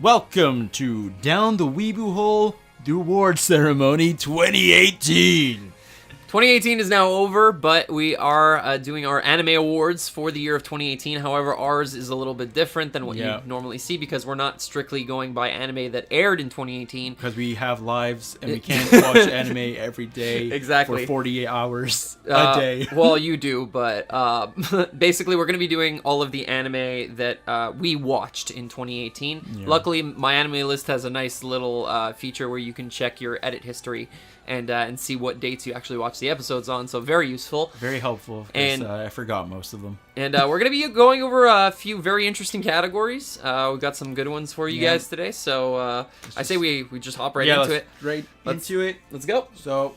Welcome to Down the Weeaboo Hole, the award ceremony 2018. 2018 is now over, but we are doing our anime awards for the year of 2018. However, ours is a little bit different than what you normally see because we're not strictly going by anime that aired in 2018. Because we have lives and we can't watch anime every day exactly. for 48 hours a day. Well, you do, but basically we're going to be doing all of the anime that we watched in 2018. Yeah. Luckily, my anime list has a nice little feature where you can check your edit history and see what dates you actually watch the episodes on, so very useful. Very helpful, because I forgot most of them. And we're going to be going over a few very interesting categories. We've got some good ones for you guys today, so I say we just hop right into it. Into it. Let's go. So,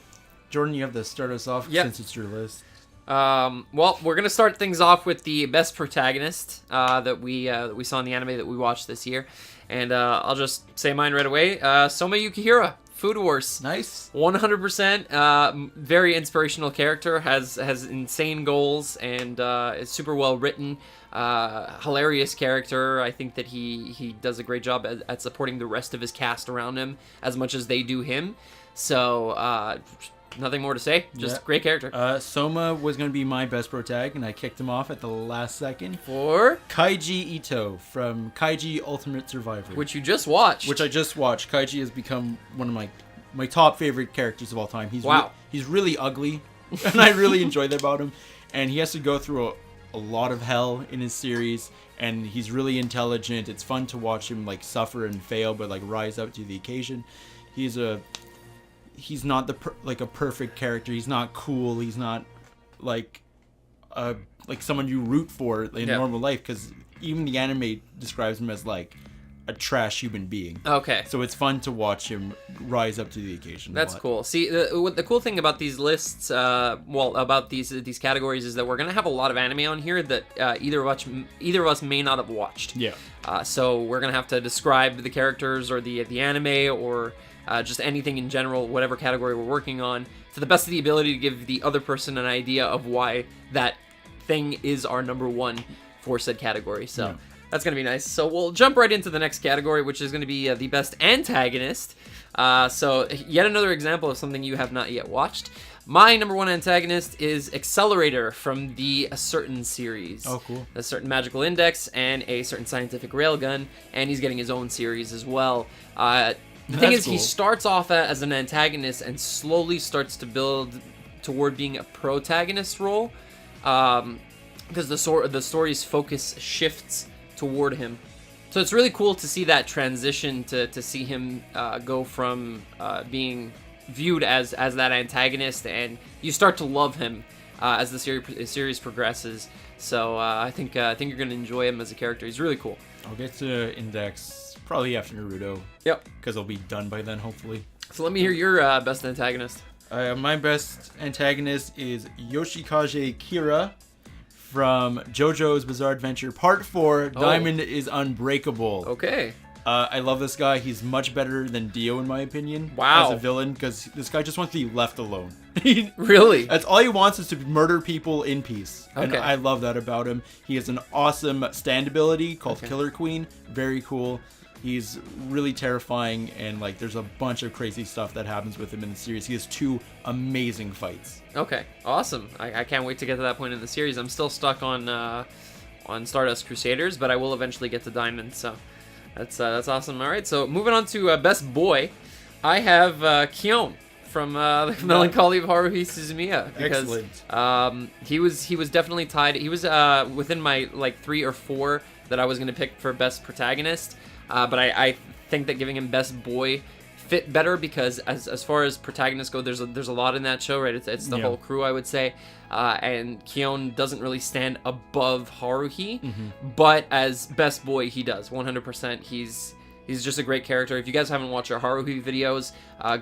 Jordan, you have to start us off since it's your list. Well, we're going to start things off with the best protagonist that we saw in the anime that we watched this year. And I'll just say mine right away. Soma Yukihira. Food Wars. Nice. 100%. Very inspirational character. Has insane goals and is super well written. Hilarious character. I think that he does a great job at supporting the rest of his cast around him as much as they do him. So nothing more to say. Just great character. Soma was going to be my best protag, and I kicked him off at the last second. For? Kaiji Ito from Kaiji Ultimate Survivor. Which you just watched. Which I just watched. Kaiji has become one of my top favorite characters of all time. He's really ugly, and I really enjoy that about him. And he has to go through a lot of hell in his series, and he's really intelligent. It's fun to watch him suffer and fail, but rise up to the occasion. He's not a perfect character. He's not cool. He's not like someone you root for in normal life, because even the anime describes him as a trash human being. Okay. So it's fun to watch him rise up to the occasion. That's cool. See, the cool thing about these lists, about these categories, is that we're gonna have a lot of anime on here that either of us may not have watched. Yeah. So we're gonna have to describe the characters or the anime or just anything in general, whatever category we're working on, to the best of the ability to give the other person an idea of why that thing is our number one for said category. So that's going to be nice. So we'll jump right into the next category, which is going to be the best antagonist. So yet another example of something you have not yet watched. My number one antagonist is Accelerator from the A Certain series. Oh, cool. A Certain Magical Index and A Certain Scientific Railgun, and he's getting his own series as well. The thing is, he starts off as an antagonist and slowly starts to build toward being a protagonist role, because the story's focus shifts toward him. So it's really cool to see that transition, to see him go from being viewed as that antagonist, and you start to love him as the series progresses. So I think you're going to enjoy him as a character. He's really cool. I'll get to Index probably after Naruto. Yep. Because I'll be done by then, hopefully. So let me hear your best antagonist. My best antagonist is Yoshikage Kira from JoJo's Bizarre Adventure Part 4, Diamond is Unbreakable. Okay. I love this guy. He's much better than Dio, in my opinion. Wow. As a villain, because this guy just wants to be left alone. Really? That's all he wants, is to murder people in peace. Okay. And I love that about him. He has an awesome stand ability called Killer Queen. Very cool. He's really terrifying, and there's a bunch of crazy stuff that happens with him in the series. He has 2 amazing fights. Okay, awesome. I can't wait to get to that point in the series. I'm still stuck on Stardust Crusaders, but I will eventually get to Diamond, so that's awesome. All right, so moving on to best boy, I have Kyon from the Melancholy of Haruhi Suzumiya. Because, excellent. He was definitely tied. He was within my 3 or 4 that I was going to pick for best protagonist. But I think that giving him best boy fit better, because as far as protagonists go, there's a lot in that show, right? It's the whole crew, I would say. And Kyon doesn't really stand above Haruhi, but as best boy, he does 100%. He's just a great character. If you guys haven't watched our Haruhi videos,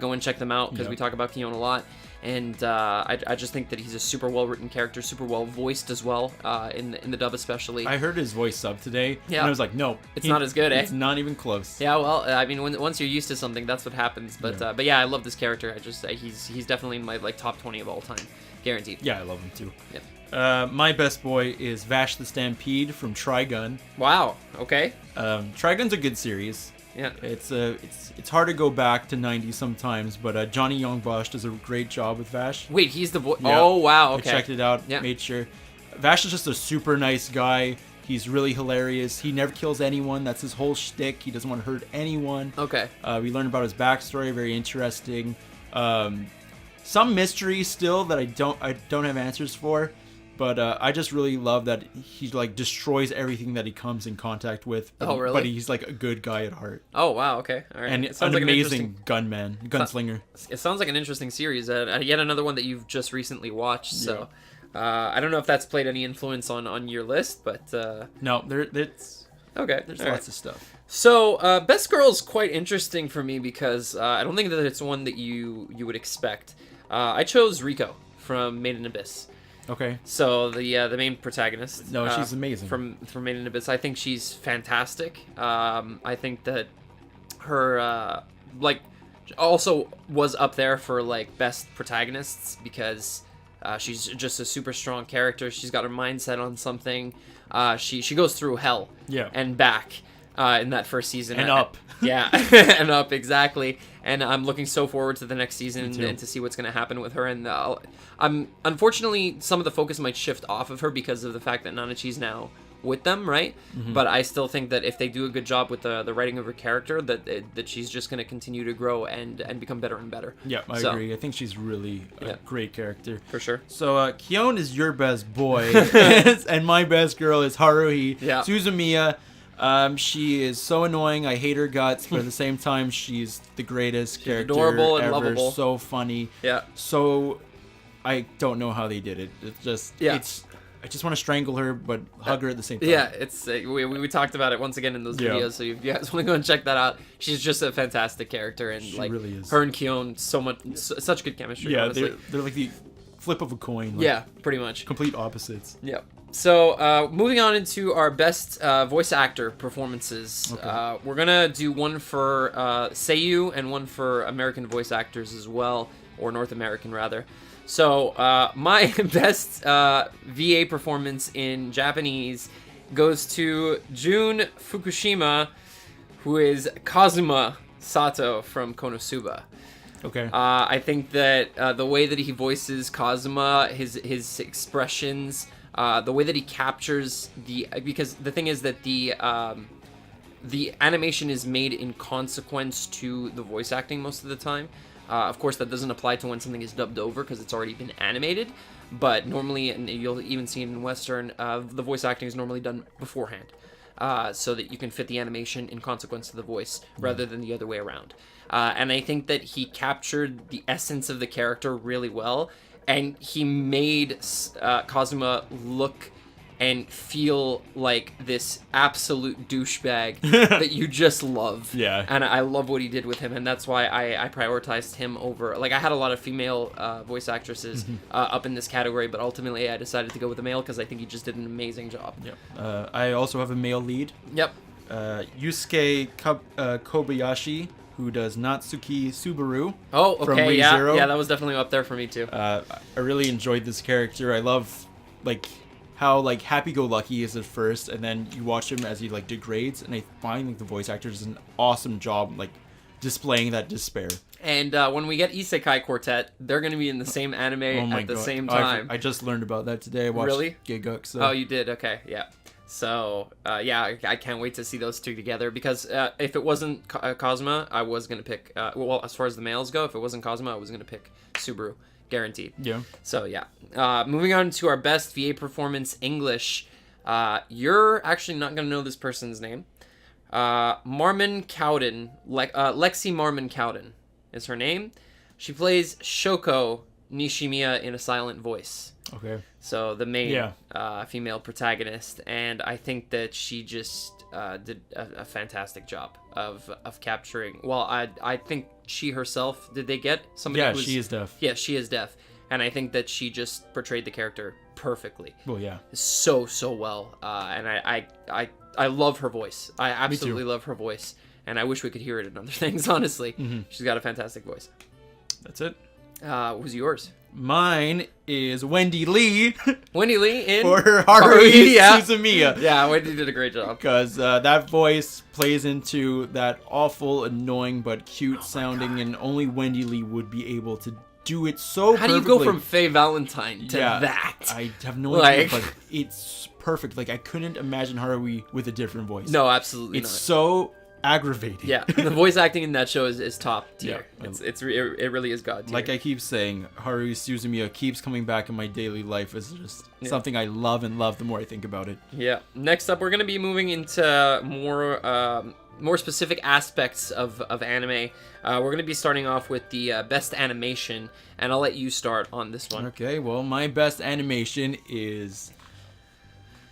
go and check them out, because we talk about Kyon a lot. And I just think that he's a super well-written character, super well-voiced as well, in the dub especially. I heard his voice sub today, and I was like, no. It's not as good, It's not even close. Yeah, well, I mean, once you're used to something, that's what happens. But yeah, I love this character. He's definitely in my top 20 of all time. Guaranteed. Yeah, I love him too. Yep. My best boy is Vash the Stampede from Trigun. Wow, okay. Trigun's a good series. Yeah. It's hard to go back to 90s sometimes, but Johnny Young Bosch does a great job with Vash. Wait, he's the voice. Yeah. Oh wow. Okay. I checked it out. Yeah. Made sure. Vash is just a super nice guy. He's really hilarious. He never kills anyone. That's his whole shtick. He doesn't want to hurt anyone. Okay. We learned about his backstory. Very interesting. Some mystery still that I don't have answers for, but I just really love that he like destroys everything that he comes in contact with. But, Oh, really? But he's like a good guy at heart. Oh wow. Okay. All right. And It sounds an like amazing gunman, gunslinger. It sounds like an interesting series. Yet another one that you've just recently watched. So, I don't know if that's played any influence on your list, but No, there's okay. lots All right. of stuff. So, Best Girl is quite interesting for me because I don't think that it's one that you would expect. I chose Riko from Made in Abyss. Okay. So the main protagonist. No, she's amazing. From Made in Abyss. I think she's fantastic. I think that her like also was up there for like best protagonists because she's just a super strong character. She's got her mindset on something. She goes through hell. Yeah. And back. In that first season. And up. Yeah, and up, exactly. And I'm looking so forward to the next season and to see what's going to happen with her. And unfortunately, some of the focus might shift off of her because of the fact that Nanachi's now with them, right? Mm-hmm. But I still think that if they do a good job with the writing of her character, that she's just going to continue to grow and become better and better. Yeah, I agree. I think she's really a great character. For sure. So, Kyon is your best boy, and my best girl is Haruhi Suzumiya. She is so annoying. I hate her guts, but at the same time, she's the greatest character adorable and ever. lovable. So funny. Yeah. So, I don't know how they did it. It's just, I just want to strangle her, but hug her at the same time. Yeah, it's we talked about it once again in those videos. So if you guys want to go and check that out, she's just a fantastic character, and she like really is. Her and Kyon, such good chemistry. Yeah, honestly. they're like the flip of a coin. Like yeah, pretty much. Complete opposites. Yeah. So, moving on into our best voice actor performances. Okay. We're going to do one for Seiyu and one for American voice actors as well, or North American, rather. So, my best VA performance in Japanese goes to Jun Fukushima, who is Kazuma Sato from Konosuba. Okay. I think that the way that he voices Kazuma, his expressions... the way that he captures because the thing is that the animation is made in consequence to the voice acting most of the time. Of course, that doesn't apply to when something is dubbed over because it's already been animated. But normally, and you'll even see it in Western, the voice acting is normally done beforehand, so that you can fit the animation in consequence to the voice rather than the other way around. And I think that he captured the essence of the character really well. And he made Kazuma look and feel like this absolute douchebag that you just love. Yeah. And I love what he did with him, and that's why I prioritized him over... Like, I had a lot of female voice actresses up in this category, but ultimately I decided to go with a male because I think he just did an amazing job. Yep. I also have a male lead. Yep. Yusuke Kobayashi, who does Natsuki Subaru. Oh, okay, from yeah. Re:Zero. Yeah, that was definitely up there for me, too. I really enjoyed this character. I love, like, how, like, happy-go-lucky he is at first, and then you watch him as he, like, degrades, and I find, like, the voice actor does an awesome job, like, displaying that despair. And when we get Isekai Quartet, they're going to be in the same anime at the same time. I just learned about that today. I watched Giguk. So. Oh, you did? Okay, yeah. So, yeah, I can't wait to see those two together because if it wasn't Kazuma, I was going to pick... well, as far as the males go, if it wasn't Kazuma, I was going to pick Subaru. Guaranteed. Yeah. So, yeah. Moving on to our best VA performance English. You're actually not going to know this person's name. Marmon Cowden. Lexi Marmon Cowden is her name. She plays Shoko Nishimiya in a silent voice. Okay. So the main female protagonist, and I think that she just did a fantastic job of capturing. Well, I think she herself, did they get somebody? Yeah, she is deaf. Yeah, she is deaf, and I think that she just portrayed the character perfectly. Well, yeah. So well, and I love her voice. I absolutely love her voice, and I wish we could hear it in other things. Honestly, she's got a fantastic voice. That's it. Who's yours? Mine is Wendy Lee Wendy Lee in for Haruhi Suzumiya. Yeah, Wendy did a great job. Because that voice plays into that awful, annoying, but cute sounding, and only Wendy Lee would be able to do it so perfectly. How do you go from Faye Valentine to that? I have no idea, but it's perfect. Like, I couldn't imagine Haruhi with a different voice. No, absolutely it's so aggravating. Yeah, the voice acting in that show is top tier. Yeah. It really is god tier. Like I keep saying, Haruhi Suzumiya keeps coming back in my daily life as just something I love and love the more I think about it. Yeah. Next up, we're going to be moving into more specific aspects of anime. We're going to be starting off with the best animation, and I'll let you start on this one. Okay, well, my best animation is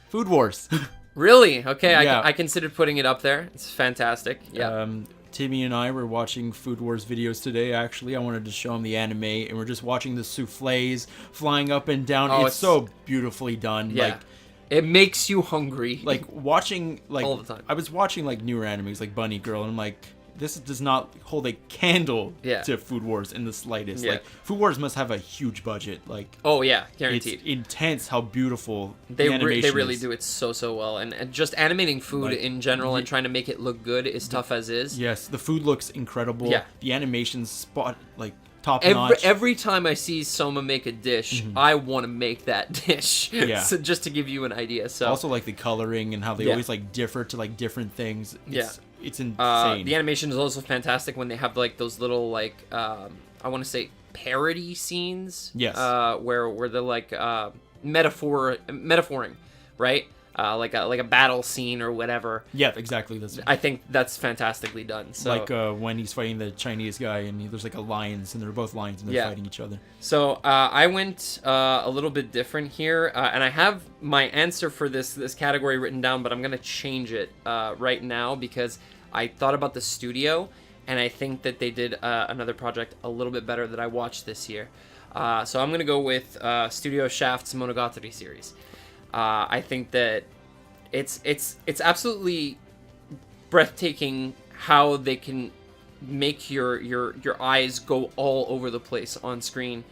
Food Wars. Really? Okay, yeah. I considered putting it up there. It's fantastic. Yeah. Timmy and I were watching Food Wars videos today, actually. I wanted to show him the anime, and we're just watching the souffles flying up and down. Oh, it's so beautifully done. Yeah. Like, it makes you hungry. Like, watching, like, all the time. I was watching, like, newer animes, like Bunny Girl, and I'm like, this does not hold a candle to Food Wars in the slightest. Yeah. Like, Food Wars must have a huge budget. Like, oh yeah, guaranteed. It's intense how beautiful they the animation they really is. do it so well, and just animating food in general and trying to make it look good is tough as is. Yes, the food looks incredible. Yeah, the animation's spot like top notch. Every time I see Soma make a dish, I want to make that dish. Yeah. So just to give you an idea. So also like the coloring and how they always like differ to like different things. It's insane. The animation is also fantastic when they have like those little like I want to say parody scenes. Yes. Where they're like metaphoring, right? Like a battle scene or whatever. Yeah, exactly. I think that's fantastically done. So like when he's fighting the Chinese guy and there's like a lions and they're both lions and they're fighting each other. So I went a little bit different here, and I have my answer for this category written down, but I'm gonna change it right now because I thought about the studio and I think that they did another project a little bit better that I watched this year. So I'm gonna go with Studio Shaft's Monogatari series. I think that it's absolutely breathtaking how they can make your eyes go all over the place on screen.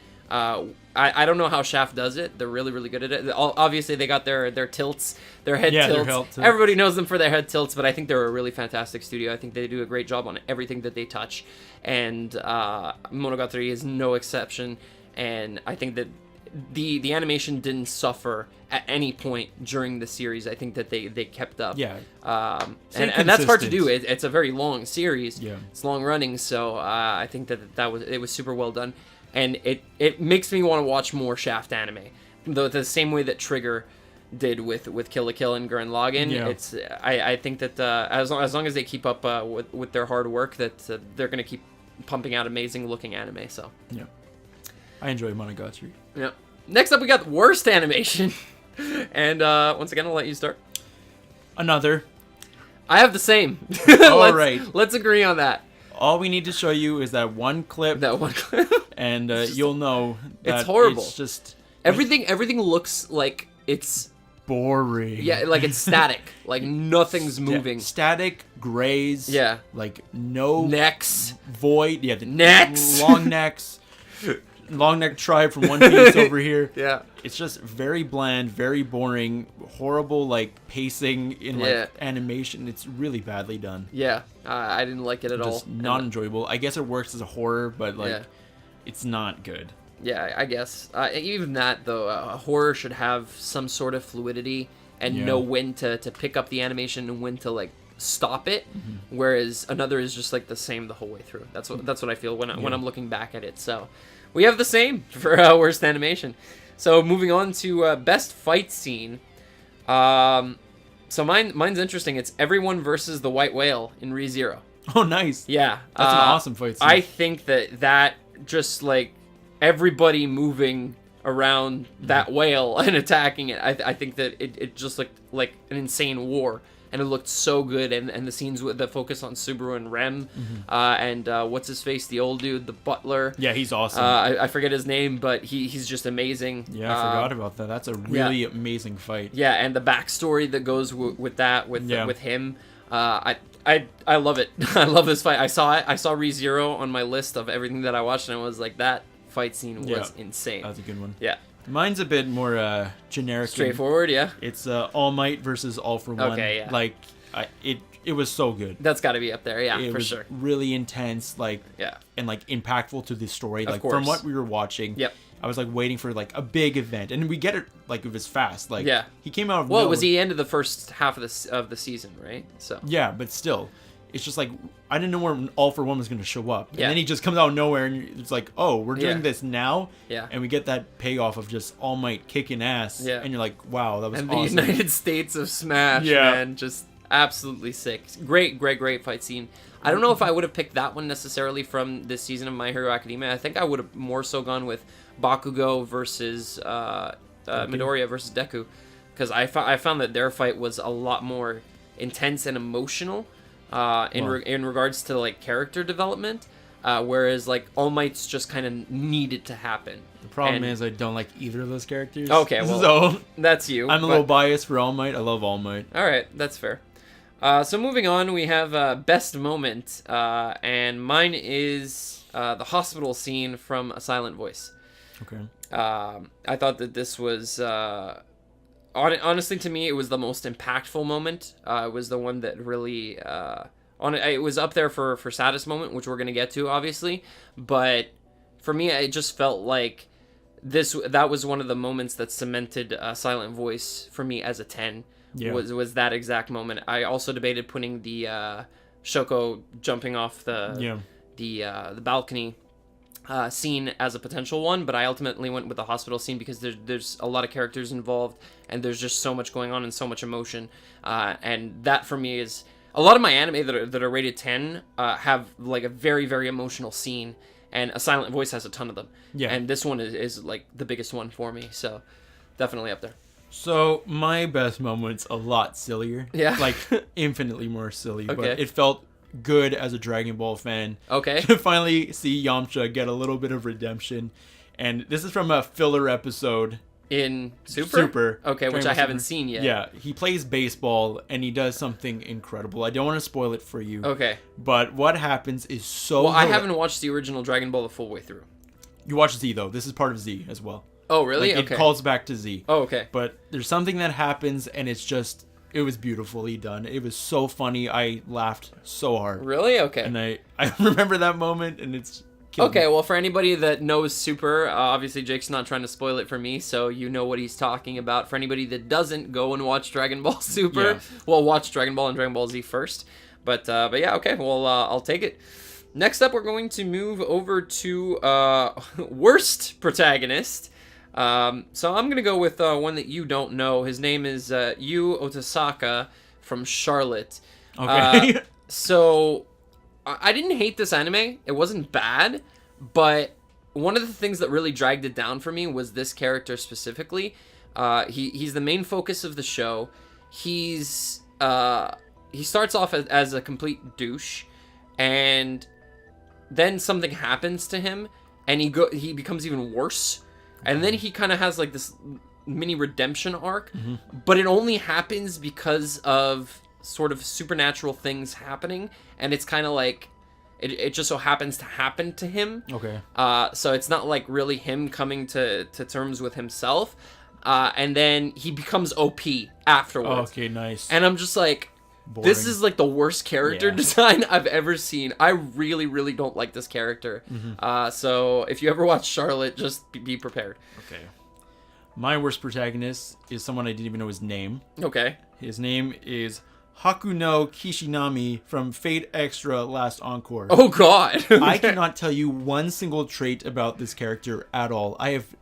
I don't know how Shaft does it. They're really good at it. Obviously, they got their tilts, their head tilts. Everybody knows them for their head tilts, but I think they're a really fantastic studio. I think they do a great job on everything that they touch, and Monogatari is no exception. And I think that the animation didn't suffer at any point during the series. I think that they kept up. Yeah. And that's hard to do. It's a very long series. Yeah. It's long running, so I think that was super well done. And it makes me want to watch more Shaft anime. The same way that Trigger did with Kill la Kill and Gurren Lagann. Yeah. I think that as long as they keep up with their hard work, that they're going to keep pumping out amazing looking anime. So yeah. I enjoy Monogatari. Yeah. Next up, we got worst animation. And once again, I'll let you start. Another. I have the same. All right. Let's agree on that. All we need to show you is that one clip. And you'll know that it's horrible. It's just everything looks like it's boring. Yeah, like it's static. Like nothing's moving. Static, grays. Yeah. Like no necks. Void. Yeah, the necks. Long necks. Long neck tribe from One Piece over here. Yeah. It's just very bland, very boring, horrible like pacing in like animation. It's really badly done. Yeah. I didn't like it at all. Just not enjoyable. I guess it works as a horror, but like it's not good. Yeah, I guess. Even that though, a horror should have some sort of fluidity and know when to pick up the animation and when to like stop it, whereas another is just like the same the whole way through. That's what I feel when I'm looking back at it. So we have the same for worst animation. So moving on to best fight scene. So mine's interesting. It's everyone versus the white whale in Re:Zero. Oh, nice. Yeah, that's an awesome fight scene. I think that just like everybody moving around that whale and attacking it. I think that it just looked like an insane war. And it looked so good, and the scenes with the focus on Subaru and Rem, and what's his face, the old dude, the butler. Yeah, he's awesome. I forget his name, but he's just amazing. Yeah, I forgot about that. That's a really amazing fight. Yeah, and the backstory that goes with that with him, I love it. I love this fight. I saw Re:Zero on my list of everything that I watched, and I was like, that fight scene was insane. That was a good one. Yeah. Mine's a bit more generic. Straightforward, yeah. It's All Might versus All for One. Okay, yeah. Like, it was so good. That's got to be up there, yeah, it for was sure. Really intense, like, and like impactful to the story. Like, from what we were watching, I was like waiting for like a big event, and we get it like it was fast. Like, he came out of well, it was the end of the first half of the season, right? So yeah, but still, it's just like I didn't know where All for One was going to show up, and Yeah. then he just comes out of nowhere, and it's like, oh, we're doing this now, Yeah. and we get that payoff of just All Might kicking ass, and you're like, wow, that was and awesome. the United States of Smash, man, just absolutely sick. Great fight scene. I don't know if I would have picked that one necessarily from this season of My Hero Academia. I think I would have more so gone with Bakugo versus Midoriya versus Deku, because I found that their fight was a lot more intense and emotional in regards to like character development, whereas like All Might's just kind of needed to happen. The problem is I don't like either of those characters. Okay, well, so that's you. I'm a little biased for All Might. I love All Might. All right, that's fair. So moving on, we have Best Moment, and mine is the hospital scene from A Silent Voice. Okay. I thought that this was, honestly, to me, it was the most impactful moment. It was the one that really, it was up there for Saddest Moment, which we're going to get to, obviously. But for me, it just felt like that was one of the moments that cemented Silent Voice for me as a 10. Yeah. Was that exact moment. I also debated putting the Shoko jumping off the balcony scene as a potential one, but I ultimately went with the hospital scene because there's a lot of characters involved, and there's just so much going on and so much emotion, and that for me is a lot of my anime that are rated 10 have like a very, very emotional scene, and A Silent Voice has a ton of them. Yeah. And this one is like the biggest one for me, so definitely up there. So my best moment's a lot sillier. Yeah. Like infinitely more silly. Okay. But it felt good as a Dragon Ball fan. Okay. To finally see Yamcha get a little bit of redemption. And this is from a filler episode. In Super? Okay, which I haven't seen yet. Yeah. He plays baseball and he does something incredible. I don't want to spoil it for you. Okay. But what happens is so... Well, I haven't watched the original Dragon Ball the full way through. You watch Z, though. This is part of Z as well. Oh, really? Like, it calls back to Z. Oh, okay. But there's something that happens, and it's just... It was beautifully done. It was so funny. I laughed so hard. Really? Okay. And I remember that moment, and it's... Okay, well, for anybody that knows Super, obviously Jake's not trying to spoil it for me, so you know what he's talking about. For anybody that doesn't, go and watch Dragon Ball Super. Yeah. Well, watch Dragon Ball and Dragon Ball Z first. But yeah, okay, well, I'll take it. Next up, we're going to move over to Worst Protagonist. So I'm going to go with one that you don't know. His name is Yu Otasaka from Charlotte. Okay. So I didn't hate this anime. It wasn't bad, but one of the things that really dragged it down for me was this character specifically. He's the main focus of the show. He starts off as a complete douche, and then something happens to him, and he becomes even worse. And then he kind of has like this mini redemption arc, but it only happens because of sort of supernatural things happening, and it's kind of like it just so happens to happen to him. Okay. So it's not like really him coming to terms with himself, and then he becomes OP afterwards. Okay, nice. And I'm just like, boring. This is like the worst character design I've ever seen. I really, really don't like this character. So if you ever watch Charlotte, just be prepared. Okay. My worst protagonist is someone I didn't even know his name. Okay. His name is Hakuno Kishinami from Fate Extra Last Encore. Oh, God. Okay. I cannot tell you one single trait about this character at all. I have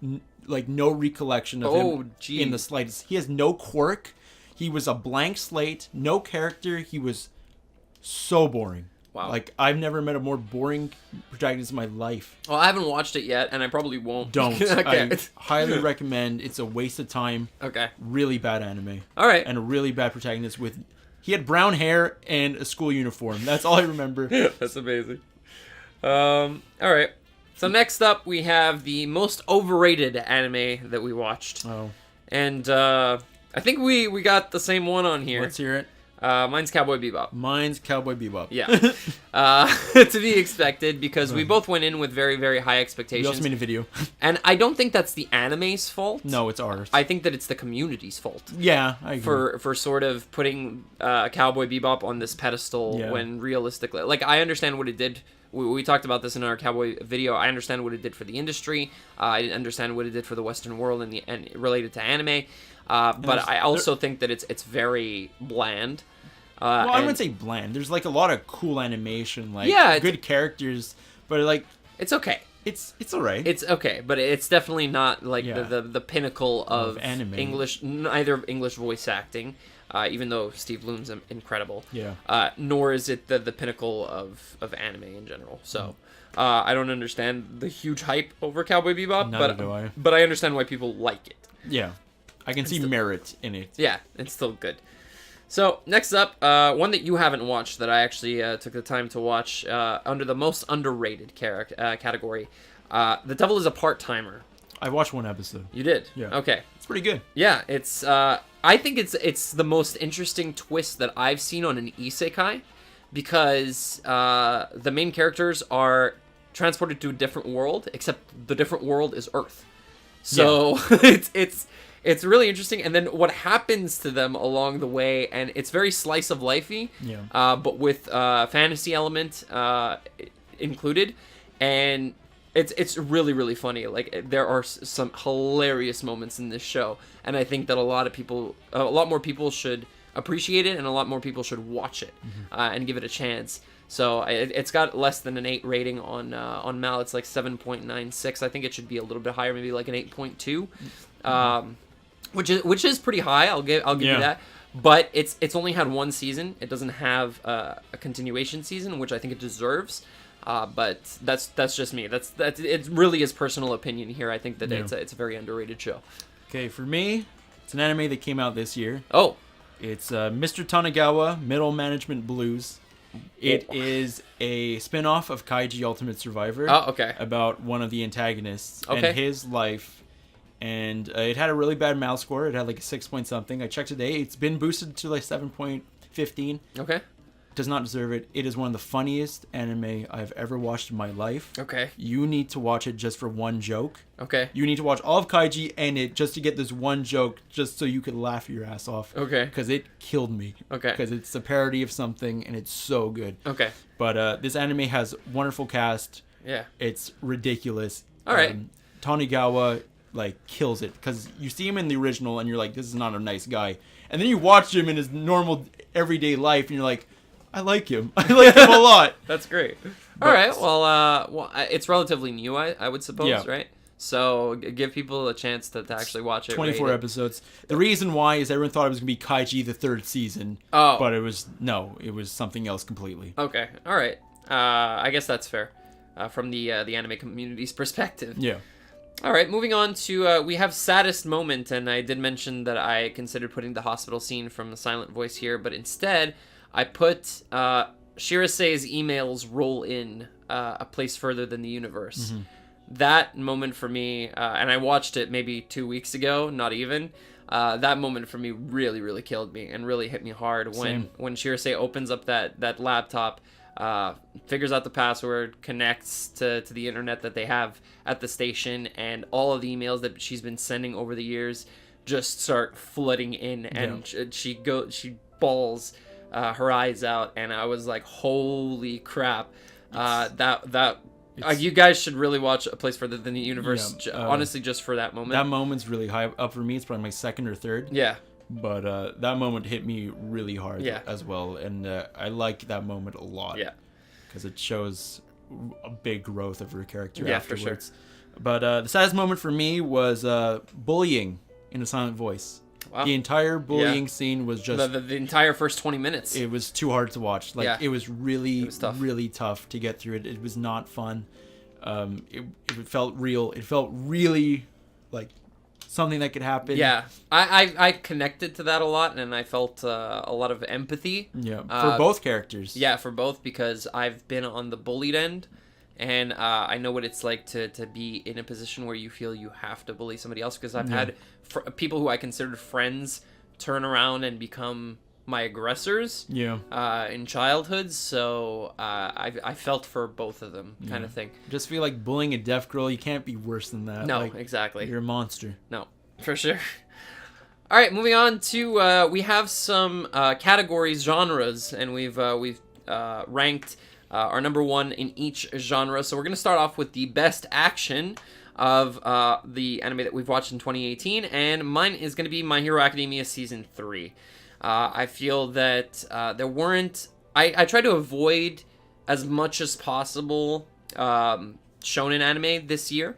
no recollection of him in the slightest. He has no quirk. He was a blank slate, no character. He was so boring. Wow. Like, I've never met a more boring protagonist in my life. Well, I haven't watched it yet, and I probably won't. Don't. Okay. I highly recommend. It's a waste of time. Okay. Really bad anime. All right. And a really bad protagonist with... He had brown hair and a school uniform. That's all I remember. That's amazing. All right. So next up, we have the most overrated anime that we watched. Oh. And... I think we got the same one on here. Let's hear it. Mine's Cowboy Bebop. Mine's Cowboy Bebop. Yeah. To be expected, because we both went in with very, very high expectations. We also made a video. And I don't think that's the anime's fault. No, it's ours. I think that it's the community's fault. Yeah, I agree. For sort of putting Cowboy Bebop on this pedestal when realistically... Like, I understand what it did. We talked about this in our Cowboy video. I understand what it did for the industry. I understand what it did for the Western world and related to anime. But I also think that it's very bland. Well, I wouldn't say bland. There's like a lot of cool animation, like good characters, but like it's okay. It's alright. It's okay, but it's definitely not like the pinnacle of anime. Neither English voice acting, even though Steve Bloom's incredible. Yeah. Nor is it the pinnacle of anime in general. So I don't understand the huge hype over Cowboy Bebop, Neither do I. But I understand why people like it. Yeah, I can see merit in it. Yeah, it's still good. So, next up, one that you haven't watched that I actually took the time to watch under the most underrated category. The Devil is a Part-Timer. I watched one episode. You did? Yeah. Okay. It's pretty good. Yeah, it's... I think it's the most interesting twist that I've seen on an isekai, because the main characters are transported to a different world, except the different world is Earth. So, it's really interesting, and then what happens to them along the way, and it's very slice of lifey, but with fantasy element included, and it's really, really funny. Like, there are some hilarious moments in this show, and I think that a lot more people should appreciate it, and a lot more people should watch it and give it a chance. So it's got less than an 8 rating on Mal. It's like 7.96. I think it should be a little bit higher, maybe like an 8.2. Which is pretty high. I'll give you that. But it's only had one season. It doesn't have a continuation season, which I think it deserves. But that's just me. That's it. Really is personal opinion here. I think that it's a very underrated show. Okay, for me, it's an anime that came out this year. Oh, it's Mr. Tanagawa Middle Management Blues. It is a spin-off of Kaiji Ultimate Survivor. Oh, okay. About one of the antagonists and his life. And it had a really bad MAL score. It had like a 6 point something. I checked today. It's been boosted to like 7.15. Okay. Does not deserve it. It is one of the funniest anime I've ever watched in my life. Okay. You need to watch it just for one joke. Okay. You need to watch all of Kaiji and it just to get this one joke, just so you could laugh your ass off. Okay. Because it killed me. Okay. Because it's a parody of something and it's so good. Okay. But this anime has wonderful cast. Yeah. It's ridiculous. All right. Tanagawa like kills it because you see him in the original and you're like, this is not a nice guy, and then you watch him in his normal everyday life and you're like, I like him. I like him a lot. That's great. All right. Well, it's relatively new, I would suppose, right? So give people a chance to actually watch it. 24 episodes. The reason why is everyone thought it was going to be Kaiji the 3rd season. Oh. But it was something else completely. Okay. All right. I guess that's fair from the anime community's perspective. Yeah. All right, moving on to, we have Sadest Moment, and I did mention that I considered putting the hospital scene from the silent voice here, but instead, I put Shirase's emails roll in a place further than the universe. Mm-hmm. That moment for me, and I watched it maybe 2 weeks ago, not even, that moment for me really, really killed me and really hit me hard when Shirase opens up that laptop, figures out the password, connects to the internet that they have at the station, and all of the emails that she's been sending over the years just start flooding in, and she bawls her eyes out, and I was like, holy crap. You guys should really watch A Place Further Than the Universe, honestly, just for that moment. That moment's really high up for me. It's probably my 2nd or 3rd. Yeah. But that moment hit me really hard as well. And I like that moment a lot. Yeah. Because it shows a big growth of her character afterwards. For sure. But the saddest moment for me was bullying in a silent voice. Wow. The entire bullying scene was just... The entire first 20 minutes. It was too hard to watch. Like, it was really, really tough to get through it. It was not fun. It felt real. It felt really like something that could happen. Yeah. I connected to that a lot, and I felt a lot of empathy. Yeah, for both characters. Yeah, for both, because I've been on the bullied end, and I know what it's like to be in a position where you feel you have to bully somebody else, because I've had people who I considered friends turn around and become my aggressors in childhood, so I felt for both of them, kind of thing. Just feel like bullying a deaf girl, you can't be worse than that. No, like, exactly. You're a monster. No, for sure. All right, moving on to we have some categories, genres, and we've ranked our number one in each genre. So we're going to start off with the best action of the anime that we've watched in 2018, and mine is going to be My Hero Academia Season 3. I feel that there weren't... I tried to avoid as much as possible shonen anime this year,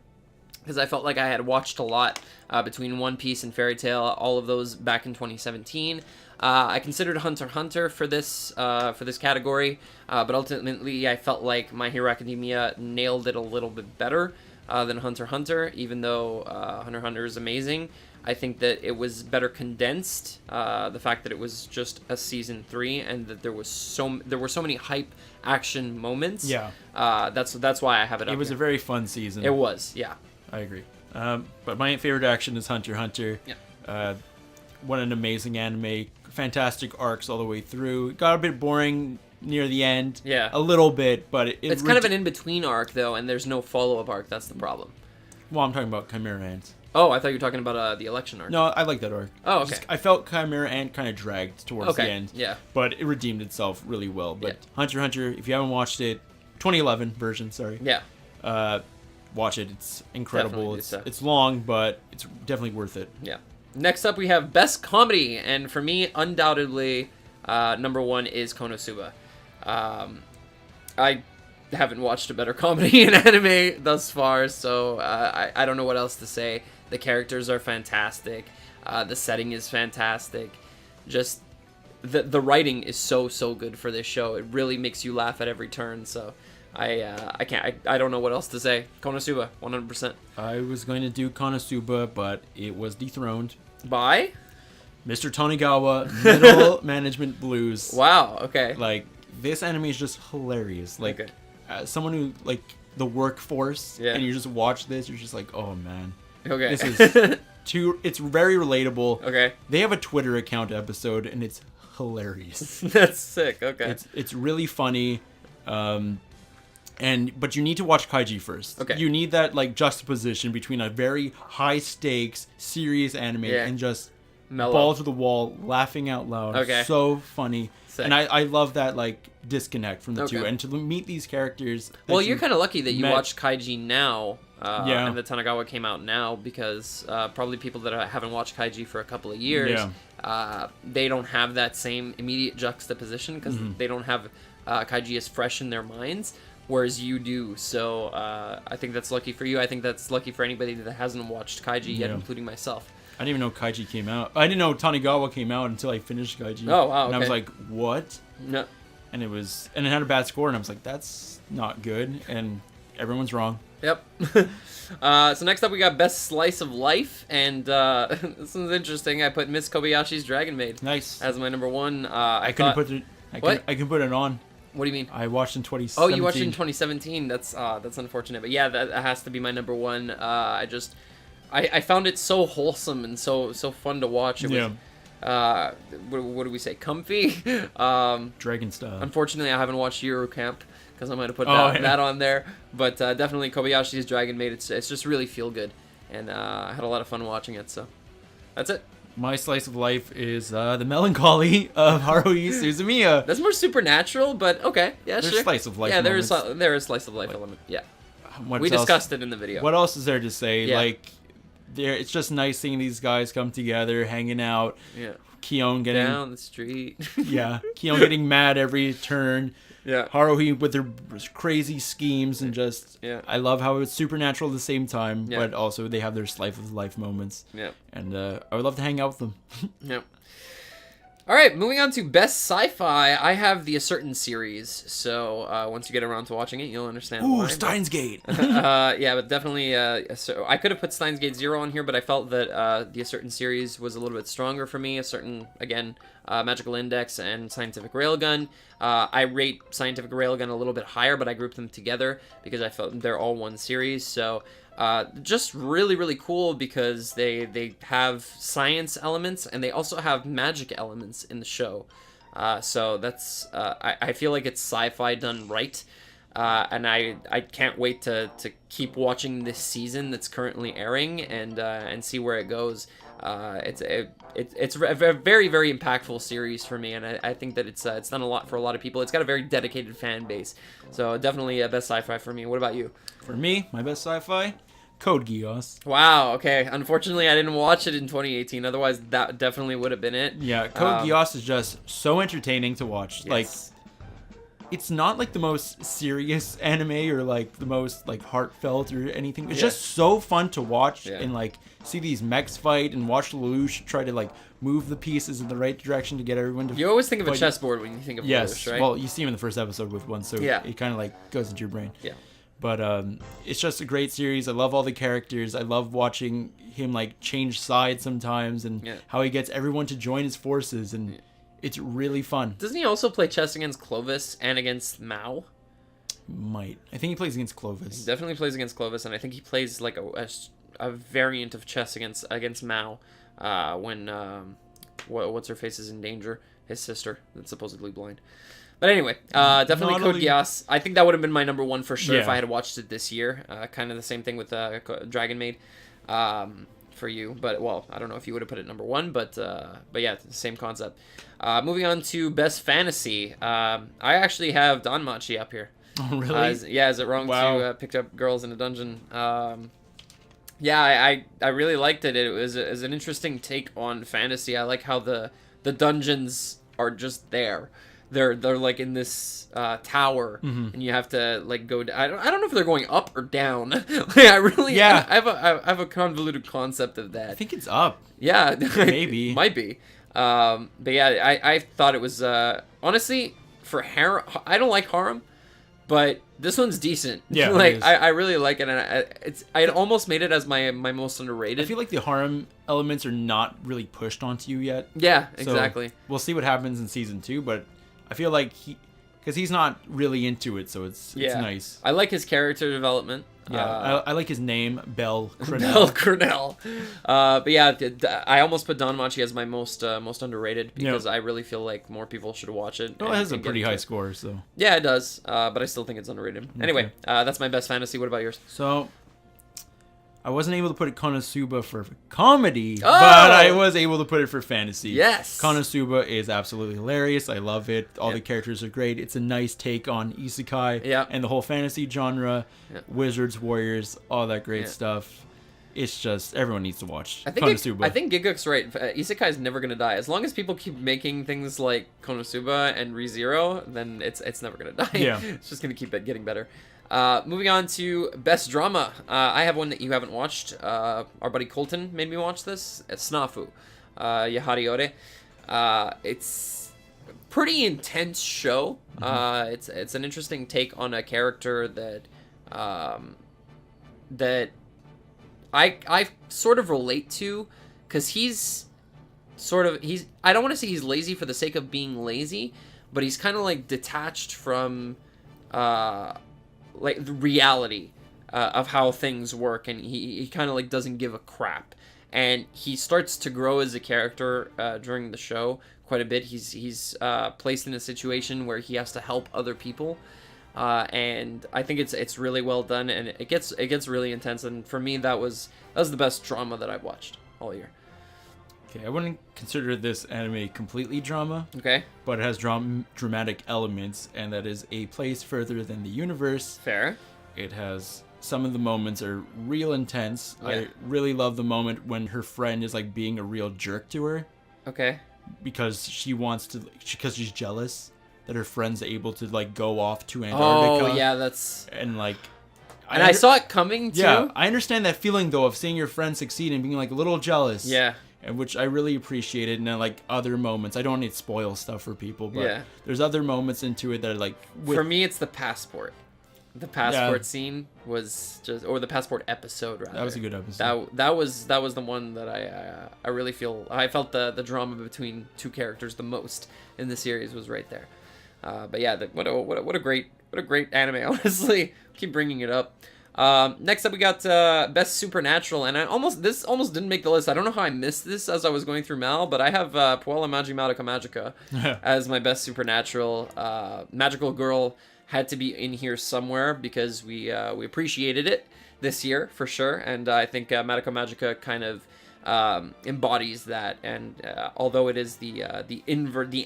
because I felt like I had watched a lot between One Piece and Fairy Tail, all of those back in 2017. I considered Hunter x Hunter for this category, but ultimately I felt like My Hero Academia nailed it a little bit better than Hunter x Hunter, even though Hunter x Hunter is amazing. I think that it was better condensed, the fact that it was just a season 3 and that there were so many hype action moments. Yeah. That's why I have it up. It was here. a very fun season. It was, yeah. I agree. But my favorite action is Hunter x Hunter. Yeah. What an amazing anime. Fantastic arcs all the way through. It got a bit boring near the end. Yeah. A little bit, but it's kind of an in-between arc, though, and there's no follow-up arc. That's the problem. Well, I'm talking about Chimera Ant. Oh, I thought you were talking about the election arc. No, I like that arc. Oh, okay. I felt Chimera Ant kind of dragged towards the end. Yeah. But it redeemed itself really well. But Yeah. Hunter x Hunter, if you haven't watched it, 2011 version, sorry. Yeah. Watch it. It's incredible. Definitely It's long, but it's definitely worth it. Yeah. Next up, we have Best Comedy, and for me, undoubtedly, number one is Konosuba. I haven't watched a better comedy in anime thus far, so I don't know what else to say. The characters are fantastic. The setting is fantastic. Just the writing is so good for this show. It really makes you laugh at every turn. So I don't know what else to say. Konosuba, 100%. I was going to do Konosuba, but it was dethroned By Mr. Tanigawa, Middle Management Blues. Wow. Okay. Like, this anime is just hilarious. Like, Okay. Someone who, like, the workforce, and you just watch this, you're just like, oh, man. Okay. This is it's very relatable. Okay. They have a Twitter account episode, and it's hilarious. That's sick. Okay. It's really funny. But you need to watch Kaiji first. Okay. You need that, like, juxtaposition between a very high stakes, serious anime and just Mellow. ball to the wall, laughing out loud. Okay. So funny. Sick. And I love that, like, disconnect from the two. Okay. And to meet these characters. Well, you're kind of lucky that you watched Kaiji now. Yeah. And the Tanigawa came out now, because probably people that haven't watched Kaiji for a couple of years, they don't have that same immediate juxtaposition, because they don't have Kaiji as fresh in their minds, whereas you do. So I think that's lucky for you. I think that's lucky for anybody that hasn't watched Kaiji yet, including myself. I didn't even know Kaiji came out. I didn't know Tanigawa came out until I finished Kaiji. Oh, wow. And I was like, what? No. And it had a bad score, and I was like, that's not good. And everyone's wrong. Yep. So next up, we got Best Slice of Life, and this one's interesting. I put Miss Kobayashi's Dragon Maid Nice. as my number one. I can put it on. What do you mean? I watched in 2017. Oh, you watched it in 2017. That's unfortunate, but yeah, that has to be my number one. I found it so wholesome and so fun to watch. It was, what do we say? Comfy. Dragon style. Unfortunately, I haven't watched Eurocamp, because I might have put that on there. But definitely Kobayashi's Dragon Maid. It's just really feel good, and I had a lot of fun watching it. So that's it. My slice of life is the melancholy of Haruhi Suzumiya. That's more supernatural, but okay, yeah, There's sure. slice of life. Yeah, moments. there is slice of life element. Yeah, What we else? discussed it in the video. What else is there to say? Yeah. Like, it's just nice seeing these guys come together, hanging out. Yeah. Kion getting Down the street. Kion getting mad every turn. Yeah. Haruhi with their crazy schemes and just I love how it's supernatural at the same time, but also they have their slice of life moments. Yeah. And I would love to hang out with them. Yeah. All right, moving on to Best Sci-Fi. I have the A Certain series, so once you get around to watching it, you'll understand why. Steins Gate. Yeah, but definitely. So I could have put Steins Gate 0 on here, but I felt that the A Certain series was a little bit stronger for me. A Certain, again, Magical Index and Scientific Railgun. I rate Scientific Railgun a little bit higher, but I grouped them together because I felt they're all one series. So Just really, really cool because they have science elements and they also have magic elements in the show. So that's I feel like it's sci-fi done right. And I can't wait to keep watching this season that's currently airing and see where it goes. It's a very, very impactful series for me, and I think that it's done a lot for a lot of people. It's got a very dedicated fan base, so definitely a best sci-fi for me. What about you? For me, my best sci-fi, Code Geass. Wow. Okay. Unfortunately, I didn't watch it in 2018. Otherwise, that definitely would have been it. Yeah, Code Geass is just so entertaining to watch. Yes. Like, it's not like the most serious anime or like the most like heartfelt or anything. It's just so fun to watch and like see these mechs fight and watch Lelouch try to like move the pieces in the right direction to get everyone to. You always think of a chessboard when you think of Lelouch, right? Well, you see him in the first episode with one, so it kind of like goes into your brain. Yeah. But it's just a great series. I love all the characters. I love watching him like change sides sometimes and how he gets everyone to join his forces and. It's really fun. Doesn't he also play chess against Clovis and against Mao? Might. I think he plays against Clovis. He definitely plays against Clovis, and I think he plays like a variant of chess against Mao when what's her face is in danger, his sister that's supposedly blind. But anyway, definitely Code Geass. I think that would have been my number one for sure if I had watched it this year. Kind of the same thing with Dragon Maid. For you, but well, I don't know if you would have put it number one, but yeah, the same concept. Moving on to best fantasy, I actually have Danmachi up here. Oh, really? Is it wrong to picked up girls in a dungeon? Yeah, I really liked it. It was an interesting take on fantasy. I like how the dungeons are just there. They're like in this tower, and you have to like go. I don't know if they're going up or down. Like, I have a convoluted concept of that. I think it's up. Yeah, maybe might be. But yeah, I thought it was honestly for harem. I don't like harem, but this one's decent. Yeah, like I really like it, and I almost made it as my most underrated. I feel like the harem elements are not really pushed onto you yet. Yeah, exactly. So we'll see what happens in season 2, but. I feel like because he's not really into it, so it's nice. I like his character development. Yeah, I like his name, Bell Cronell. Bell Cronell. But yeah, I almost put Danmachi as my most underrated because I really feel like more people should watch it. Well, it has a pretty high score, so. Yeah, it does. But I still think it's underrated. Okay. Anyway, that's my best fantasy. What about yours? So. I wasn't able to put Konosuba for comedy, but I was able to put it for fantasy. Yes. Konosuba is absolutely hilarious. I love it. All the characters are great. It's a nice take on isekai and the whole fantasy genre, wizards, warriors, all that great stuff. It's just, everyone needs to watch Konosuba. I think Giguk's right. Isekai is never going to die. As long as people keep making things like Konosuba and ReZero, then it's never going to die. Yeah. It's just going to keep getting better. Moving on to best drama. I have one that you haven't watched. Our buddy Colton made me watch this. It's Snafu, Yahari Ore. It's a pretty intense show. It's an interesting take on a character that that I sort of relate to, because he's I don't want to say he's lazy for the sake of being lazy, but he's kind of like detached from like the reality of how things work, and he kind of like doesn't give a crap, and he starts to grow as a character during the show quite a bit. He's placed in a situation where he has to help other people, and I think it's really well done, and it gets really intense, and for me that was the best drama that I've watched all year. Okay, I wouldn't consider this anime completely drama. Okay. But it has dramatic elements, and that is a place further than the universe. Fair. It has some of the moments are real intense. Yeah. I really love the moment when her friend is like being a real jerk to her. Okay. Because because she's jealous that her friend's able to like go off to Antarctica. Oh yeah, that's and like. I saw it coming too. Yeah, I understand that feeling though of seeing your friend succeed and being like a little jealous. Yeah. Which I really appreciated, and then like other moments. I don't need to spoil stuff for people, but there's other moments into it that are like. For me, it's the passport. The passport scene was just, or the passport episode rather. That was a good episode. That was the one that I really felt the drama between two characters the most in the series was right there. But yeah, what a great anime. Honestly, keep bringing it up. Next up, we got Best Supernatural, and this almost didn't make the list. I don't know how I missed this as I was going through Mal, but I have Puella Magi Magica Magica as my Best Supernatural. Magical Girl had to be in here somewhere because we appreciated it this year for sure, and I think Magica Magica kind of embodies that. And although it is the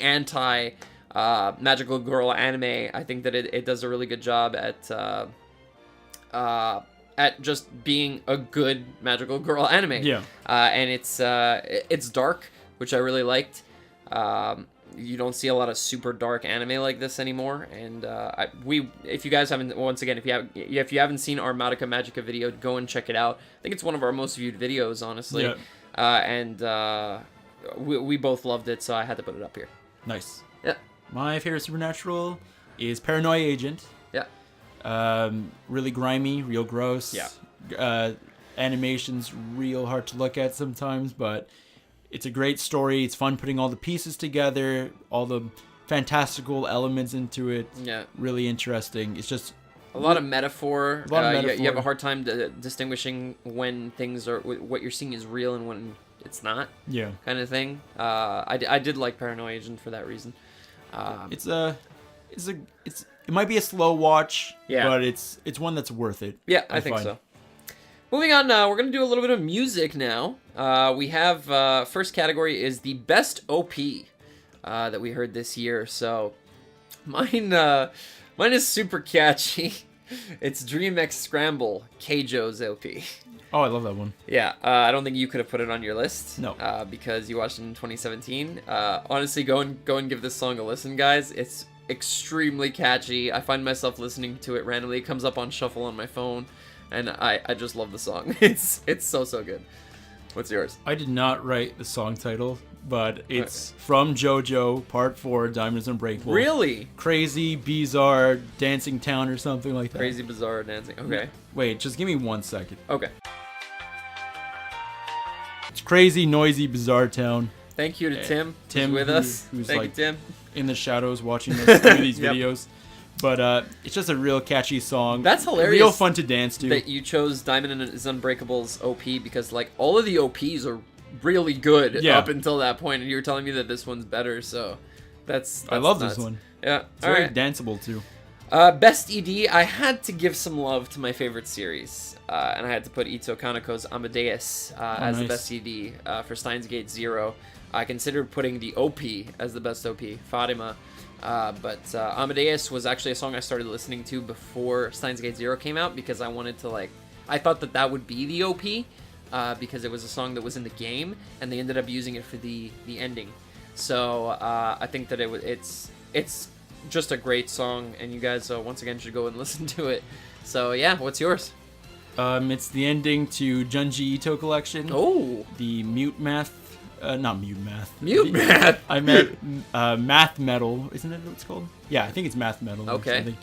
anti Magical Girl anime, I think that it does a really good job at just being a good Magical Girl anime. Yeah. And it's dark, which I really liked. You don't see a lot of super dark anime like this anymore. And if you guys haven't, once again, if you haven't seen our Magica Magica video, go and check it out. I think it's one of our most viewed videos, honestly. Yeah. And we both loved it, so I had to put it up here. Nice. Yeah. My favorite Supernatural is Paranoia Agent. Yeah. Really grimy, real gross. Yeah. Animation's real hard to look at sometimes, but it's a great story. It's fun putting all the pieces together, all the fantastical elements into it. Yeah. Really interesting. It's just a lot of metaphor. A lot of metaphor. You have a hard time distinguishing when things are, what you're seeing is real and when it's not. Yeah. Kind of thing. I did like Paranoia Agent for that reason. It might be a slow watch, yeah, but it's one that's worth it. Yeah, I think so. Moving on, we're going to do a little bit of music now. We have, first category is the best OP that we heard this year. So mine is super catchy. It's Dream X Scramble, Keijo's OP. Oh, I love that one. Yeah, I don't think you could have put it on your list. No. Because you watched it in 2017. Honestly, go and give this song a listen, guys. It's extremely catchy. I find myself listening to it randomly. It comes up on shuffle on my phone, and I just love the song. It's so good. What's yours? I did not write the song title, but it's from JoJo Part 4, Diamonds Unbreakable. Really? Crazy, Bizarre, Dancing Town or something like that. Crazy, Bizarre, Dancing. Okay. Wait, just give me 1 second. Okay. It's Crazy, Noisy, Bizarre Town. Thank you to Tim who's with us. Who's Thank like you, Tim. In the shadows watching us do these Yep. videos. But it's just a real catchy song. That's hilarious. Real fun to dance to. That you chose Diamond is Unbreakable's OP because like all of the OPs are really good up until that point, and you were telling me that this one's better. So that's I love nuts. this one. Yeah, it's very danceable too. Best ED, I had to give some love to my favorite series, and I had to put Ito Kaneko's Amadeus as the best ED for Steins Gate Zero. I considered putting the OP as the best OP, Fatima. But Amadeus was actually a song I started listening to before Steins Gate Zero came out because I wanted to I thought that would be the OP because it was a song that was in the game and they ended up using it for the ending. So I think that it's just a great song, and you guys once again should go and listen to it. So yeah, what's yours? It's the ending to Junji Ito Collection. Oh, the Mute Math. Not Mute Math. Mute Math. I meant Math Metal. Isn't that what it's called? Yeah, I think it's Math Metal. Okay. Or something.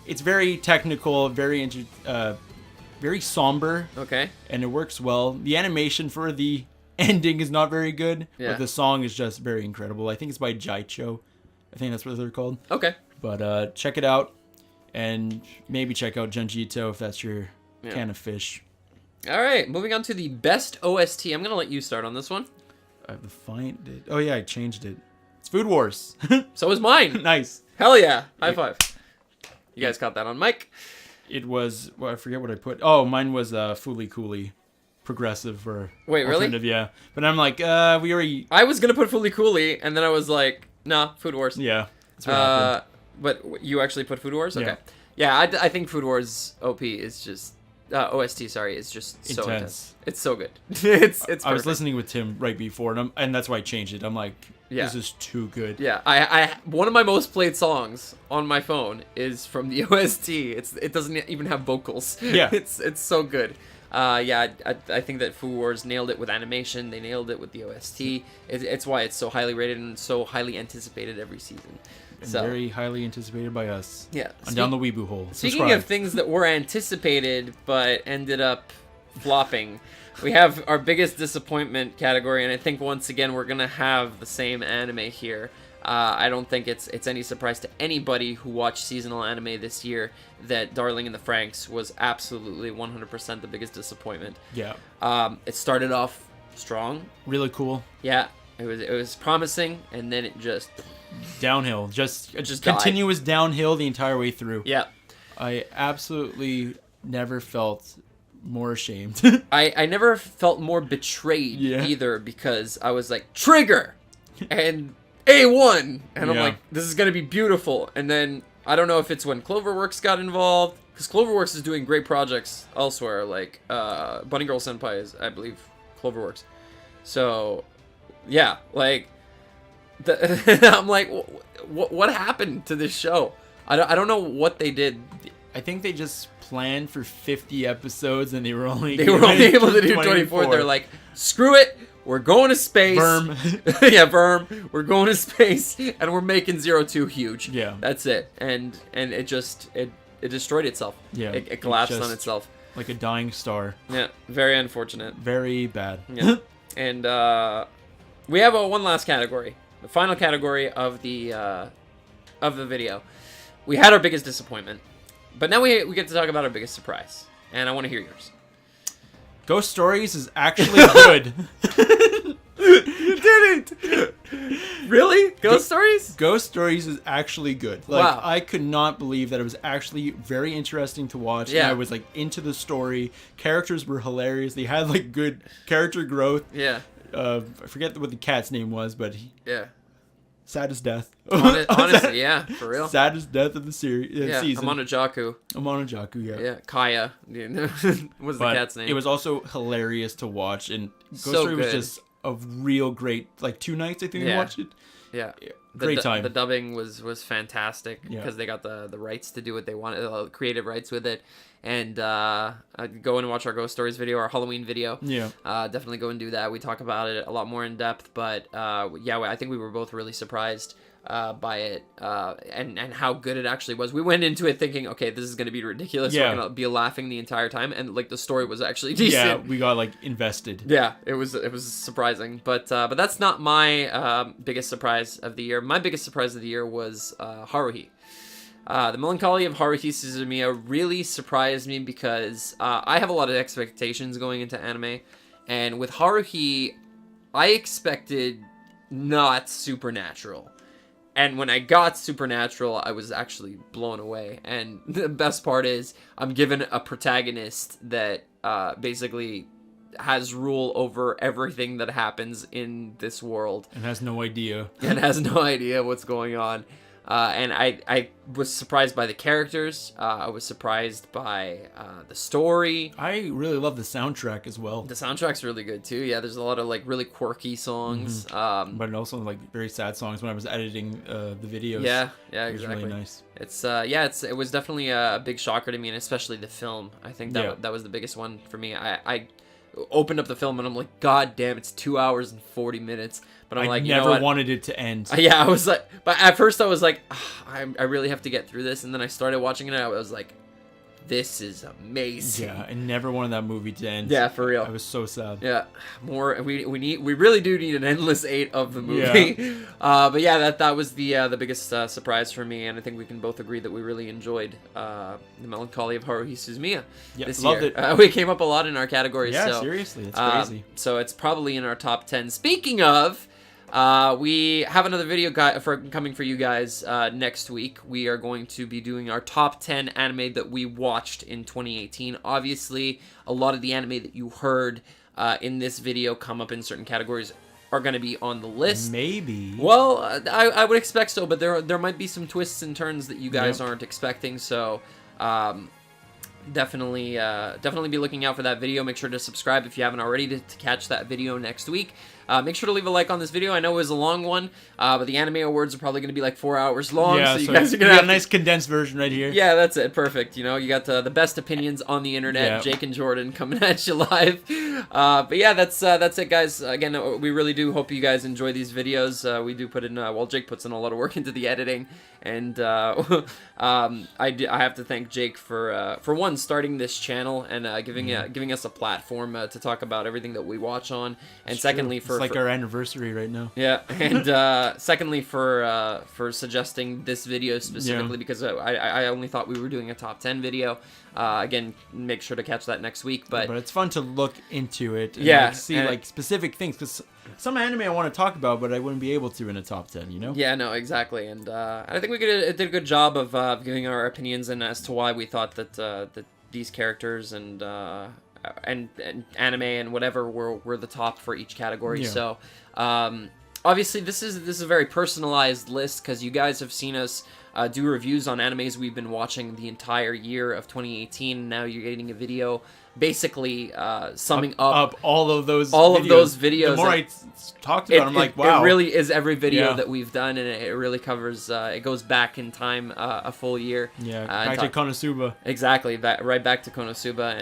It's very technical, very somber. Okay. And it works well. The animation for the ending is not very good, but the song is just very incredible. I think it's by Jaicho. I think that's what they're called. Okay. But check it out, and maybe check out Junji Ito if that's your can of fish. All right, moving on to the best OST. I'm going to let you start on this one. I have to find it. Oh, yeah, I changed it. It's Food Wars. So is mine. Nice. Hell yeah. High five. You guys caught that on mic. It was, I forget what I put. Oh, mine was Fooly Cooly. Progressive or Wait, really? Yeah. But I'm like, we already... I was going to put Fooly Cooly, and then I was like, nah, Food Wars. Yeah. That's what happened. But you actually put Food Wars? Okay. Yeah, I think Food Wars OP is just... OST, sorry, is just so intense. It's so good. It's perfect. I was listening with Tim right before, and that's why I changed it. I'm like, this is too good. Yeah, I one of my most played songs on my phone is from the OST. It doesn't even have vocals. Yeah. It's so good. I think that Food Wars nailed it with animation. They nailed it with the OST. It's why it's so highly rated and so highly anticipated every season. And very highly anticipated by us. Yeah. I'm down the Weeaboo hole. Speaking of things that were anticipated but ended up flopping, we have our biggest disappointment category, and I think once again we're gonna have the same anime here. I don't think it's any surprise to anybody who watched seasonal anime this year that Darling in the Franxx was absolutely 100% the biggest disappointment. Yeah. It started off strong. Really cool. Yeah, it was promising, and then it just downhill. Just died. Continuous downhill the entire way through. Yeah. I absolutely never felt more ashamed. I never felt more betrayed either, because I was like, Trigger! And A1! And I'm like, this is going to be beautiful. And then, I don't know if it's when Cloverworks got involved, because Cloverworks is doing great projects elsewhere, like Bunny Girl Senpai is, I believe, Cloverworks. So, yeah, like, I'm like, what happened to this show? I don't know what they did. I think they just planned for 50 episodes and they were only able to do 24. They're like, screw it, we're going to space. Verm. Yeah, Verm. We're going to space and we're making 02 huge. Yeah. That's it. And it just it destroyed itself. Yeah. It collapsed on itself. Like a dying star. Yeah. Very unfortunate. Very bad. Yeah. And we have one last category. The final category of the video. We had our biggest disappointment. But now we get to talk about our biggest surprise. And I want to hear yours. Ghost Stories is actually good. You didn't! Really? Ghost Stories? Ghost Stories is actually good. Like, wow. I could not believe that it was actually very interesting to watch. Yeah. And I was like into the story. Characters were hilarious. They had like good character growth. Yeah. I forget what the cat's name was, but yeah. Saddest death. Honestly, yeah, for real. Saddest death of the series season. Amanajaku, yeah. Yeah, Kaya. Was the cat's name? It was also hilarious to watch, and Ghost So Story was good. just a real great. Like 2 nights, I think we watched it. Yeah. Great time. The dubbing was fantastic because Yeah. they got the rights to do what they wanted, creative rights with it. And go and watch our Ghost Stories video, our Halloween video. Yeah. Definitely go and do that. We talk about it a lot more in depth, but yeah, I think we were both really surprised by it and how good it actually was. We went into it thinking, okay, this is going to be ridiculous. Yeah. We're going to be laughing the entire time, and like the story was actually decent. Yeah, we got like invested. Yeah, it was surprising, but that's not my biggest surprise of the year. My biggest surprise of the year was Haruhi. The Melancholy of Haruhi Suzumiya really surprised me because I have a lot of expectations going into anime, and with Haruhi, I expected not supernatural. And when I got supernatural, I was actually blown away. And the best part is, I'm given a protagonist that basically has rule over everything that happens in this world. And has no idea. And has no idea what's going on. And I was surprised by the characters. I was surprised by the story. I really love the soundtrack as well. The soundtrack's really good too. Yeah, there's a lot of like really quirky songs. But also like very sad songs when I was editing the videos. Yeah, It was exactly. really nice. It was definitely a big shocker to me, and especially the film. I think that was the biggest one for me. I opened up the film and I'm like, God damn, it's 2 hours and 40 minutes. But I'm like, you know what? I never wanted it to end. Yeah, I was like, but at first I was like, I really have to get through this. And then I started watching it and I was like, this is amazing. Yeah, I never wanted that movie to end. Yeah, for real. I was so sad. Yeah, more. We really do need an endless 8 of the movie. Yeah. But yeah, that was the biggest surprise for me, and I think we can both agree that we really enjoyed the Melancholy of Haruhi Suzumiya this loved year. it. We came up a lot in our categories. Yeah, so, seriously, it's crazy. So it's probably in our top 10. Speaking of. We have another video coming for you guys next week. We are going to be doing our top 10 anime that we watched in 2018. Obviously, a lot of the anime that you heard in this video come up in certain categories are going to be on the list. Maybe. Well, I would expect so, but there might be some twists and turns that you guys aren't expecting. So definitely be looking out for that video. Make sure to subscribe if you haven't already to catch that video next week. Make sure to leave a like on this video. I know it was a long one, but the Anime Awards are probably going to be like 4 hours long. Yeah, so you guys are going to have a nice condensed version right here. Yeah, that's it. Perfect. You know, you got the best opinions on the internet. Yeah. Jake and Jordan coming at you live. But yeah, that's it, guys. Again, we really do hope you guys enjoy these videos. We do put in, Jake puts in a lot of work into the editing, And I have to thank Jake for one, starting this channel and giving us a platform to talk about everything that we watch on, and It's secondly true. It's like our anniversary right now. yeah, and secondly for suggesting this video specifically, because I only thought we were doing a top 10 video. Again, make sure to catch that next week. But it's fun to look into it and Yeah, see and- like specific things, because some anime I want to talk about, but I wouldn't be able to in a top 10, you know? Yeah, no, exactly, and I think we did a good job of giving our opinions and as to why we thought that these characters and anime and whatever were the top for each category. Yeah. So obviously this is a very personalized list, because you guys have seen us do reviews on animes we've been watching the entire year of 2018. Now you're getting a video basically summing up all of those videos. The more I talked about it, I'm like, wow. It really is every video Yeah. that we've done, and it really covers, it goes back in time a full year. Yeah, back to Konosuba. Exactly, right back to Konosuba,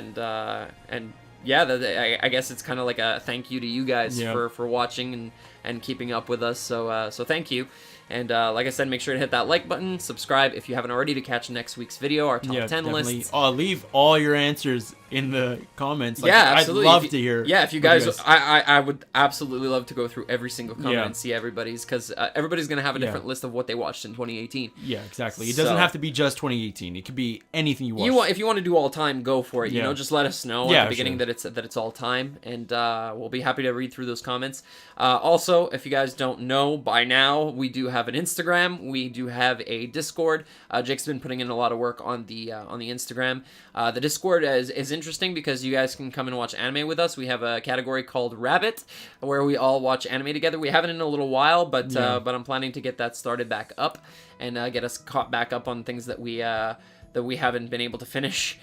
and yeah, I guess it's kind of like a thank you to you guys for watching and keeping up with us. So thank you. And like I said, make sure to hit that like button, subscribe if you haven't already to catch next week's video, our top 10 definitely. list. Leave all your answers in the comments. Like, Yeah, absolutely. I'd love to hear. Yeah, if you guys, I would absolutely love to go through every single comment Yeah. and see everybody's, because everybody's going to have a different list of what they watched in 2018. Yeah, exactly. It doesn't have to be just 2018. It could be anything you watch. If you want to do all time, go for it. You Yeah. know, just let us know Yeah, at the beginning sure. that it's all time, and we'll be happy to read through those comments. Also, if you guys don't know by now, we do have an Instagram. We do have a Discord. Jake's been putting in a lot of work on the Instagram. The Discord is interesting because you guys can come and watch anime with us. We have a category called Rabbit, where we all watch anime together. We haven't in a little while, but I'm planning to get that started back up and get us caught back up on things that we haven't been able to finish.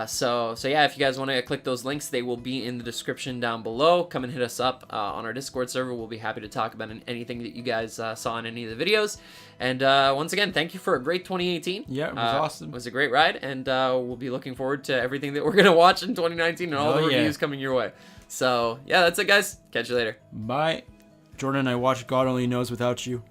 So yeah, if you guys want to click those links, they will be in the description down below. Come and hit us up on our Discord server. We'll be happy to talk about anything that you guys saw in any of the videos. And once again, thank you for a great 2018. Yeah, it was awesome. It was a great ride, and we'll be looking forward to everything that we're going to watch in 2019 and all the reviews coming your way. So yeah, that's it, guys. Catch you later. Bye. Jordan, I watched God Only Knows without you.